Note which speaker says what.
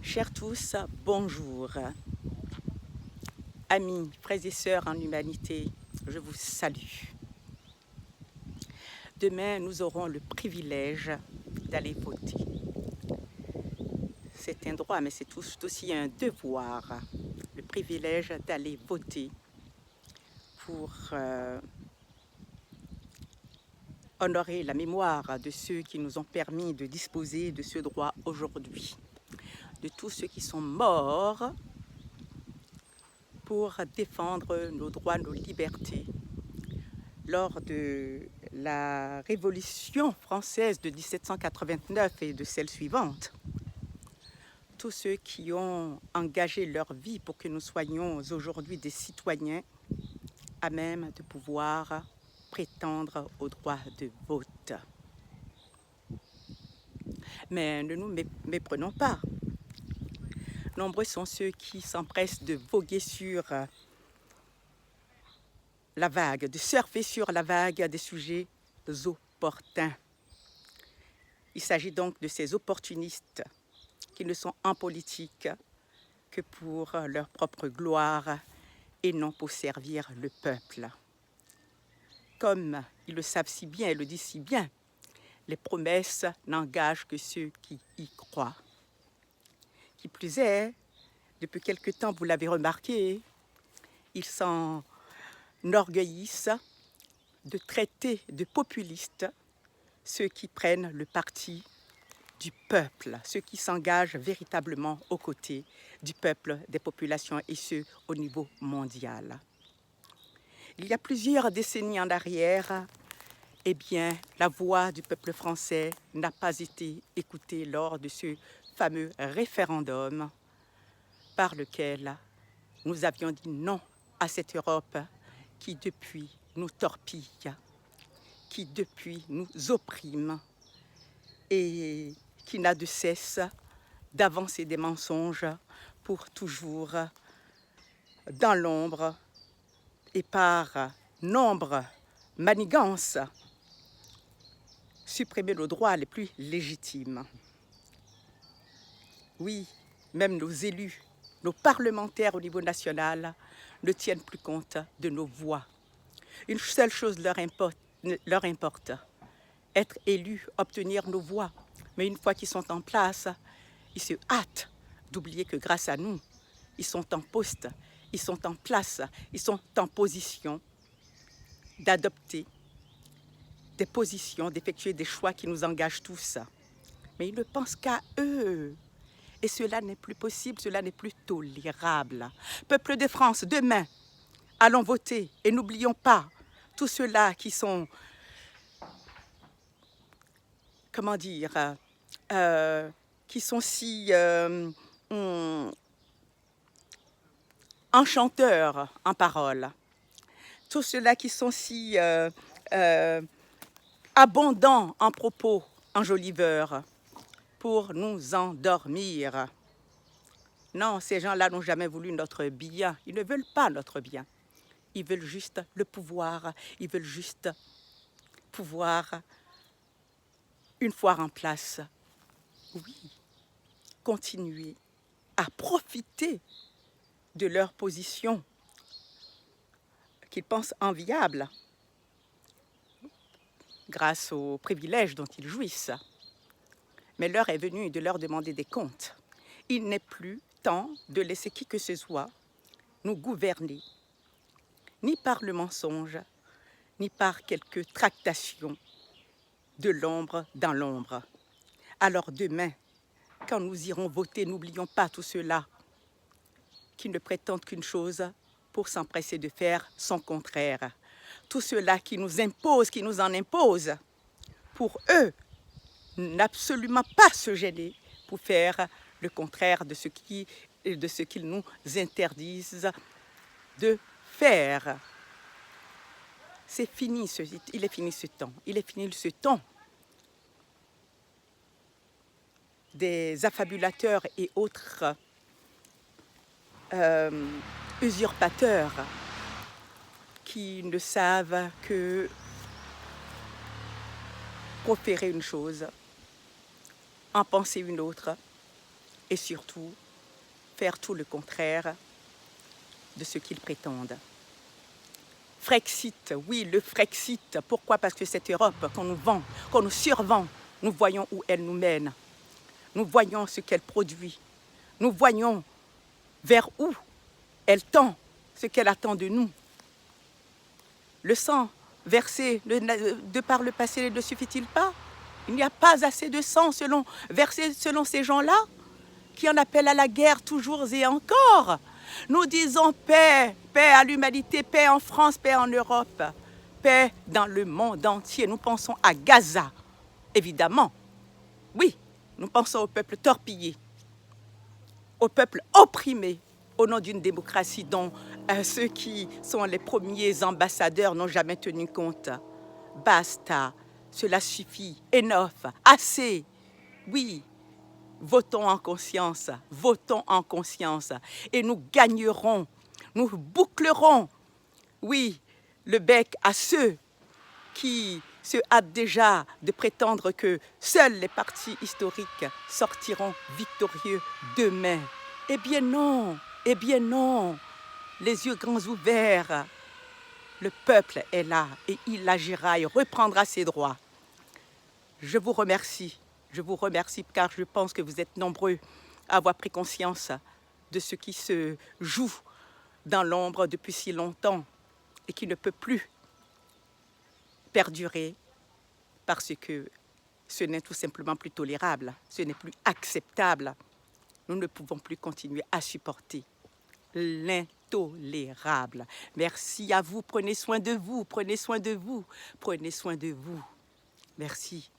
Speaker 1: Chers tous, bonjour. Amis, frères et sœurs en humanité, je vous salue. Demain, nous aurons le privilège d'aller voter. C'est un droit, mais c'est aussi un devoir. Le privilège d'aller voter pour honorer la mémoire de ceux qui nous ont permis de disposer de ce droit aujourd'hui, de tous ceux qui sont morts pour défendre nos droits, nos libertés. Lors de la Révolution française de 1789 et de celle suivante, tous ceux qui ont engagé leur vie pour que nous soyons aujourd'hui des citoyens à même de pouvoir prétendre au droit de vote. Mais ne nous méprenons pas. Nombreux sont ceux qui s'empressent de voguer sur la vague, de surfer sur la vague des sujets opportuns. Il s'agit donc de ces opportunistes qui ne sont en politique que pour leur propre gloire et non pour servir le peuple. Comme ils le savent si bien et le disent si bien, les promesses n'engagent que ceux qui y croient. Qui plus est, depuis quelque temps, vous l'avez remarqué, ils s'enorgueillissent de traiter de populistes ceux qui prennent le parti du peuple, ceux qui s'engagent véritablement aux côtés du peuple, des populations et ceux au niveau mondial. Il y a plusieurs décennies en arrière, eh bien, la voix du peuple français n'a pas été écoutée lors de ce fameux référendum par lequel nous avions dit non à cette Europe qui depuis nous torpille, qui depuis nous opprime et qui n'a de cesse d'avancer des mensonges pour toujours, dans l'ombre et par nombre manigances, supprimer nos droits les plus légitimes. Oui, même nos élus, nos parlementaires au niveau national ne tiennent plus compte de nos voix. Une seule chose leur importe, être élus, obtenir nos voix. Mais une fois qu'ils sont en place, ils se hâtent d'oublier que grâce à nous, ils sont en poste, ils sont en place, ils sont en position d'adopter des positions, d'effectuer des choix qui nous engagent tous. Mais ils ne pensent qu'à eux. Et cela n'est plus possible, cela n'est plus tolérable. Peuple de France, demain, allons voter et n'oublions pas tous ceux-là qui sont, comment dire, qui sont si enchanteurs en parole. Tous ceux-là qui sont si abondants en propos enjoliveurs pour nous endormir. Non, ces gens-là n'ont jamais voulu notre bien. Ils ne veulent pas notre bien. Ils veulent juste le pouvoir. Ils veulent juste pouvoir, une fois en place, oui, continuer à profiter de leur position qu'ils pensent enviable grâce aux privilèges dont ils jouissent. Mais l'heure est venue de leur demander des comptes. Il n'est plus temps de laisser qui que ce soit nous gouverner, ni par le mensonge, ni par quelques tractations de l'ombre dans l'ombre. Alors demain, quand nous irons voter, n'oublions pas tout cela qui ne prétendent qu'une chose pour s'empresser de faire son contraire. Tout cela qui nous impose, qui nous en impose, pour eux, n'absolument pas se gêner pour faire le contraire de ce qu'ils nous interdisent de faire. C'est fini, il est fini ce temps. Il est fini ce temps des affabulateurs et autres usurpateurs qui ne savent que proférer une chose, en penser une autre, et surtout faire tout le contraire de ce qu'ils prétendent. Frexit, oui, le Frexit. Pourquoi? Parce que cette Europe qu'on nous vend, qu'on nous survend, nous voyons où elle nous mène. Nous voyons ce qu'elle produit. Nous voyons vers où elle tend, ce qu'elle attend de nous. Le sang versé de par le passé ne suffit-il pas? Il n'y a pas assez de sang versé selon ces gens-là qui en appellent à la guerre toujours et encore. Nous disons paix, paix à l'humanité, paix en France, paix en Europe, paix dans le monde entier. Nous pensons à Gaza, évidemment. Oui, nous pensons au peuple torpillé, au peuple opprimé au nom d'une démocratie dont ceux qui sont les premiers ambassadeurs n'ont jamais tenu compte. Basta, cela suffit, enough, assez. Oui, votons en conscience et nous gagnerons, nous bouclerons, oui, le bec à ceux qui se hâtent déjà de prétendre que seuls les partis historiques sortiront victorieux demain. Eh bien non, les yeux grands ouverts, le peuple est là et il agira et reprendra ses droits. Je vous remercie car je pense que vous êtes nombreux à avoir pris conscience de ce qui se joue dans l'ombre depuis si longtemps et qui ne peut plus perdurer parce que ce n'est tout simplement plus tolérable, ce n'est plus acceptable. Nous ne pouvons plus continuer à supporter l'intolérable. Merci à vous, prenez soin de vous, prenez soin de vous, prenez soin de vous. Merci.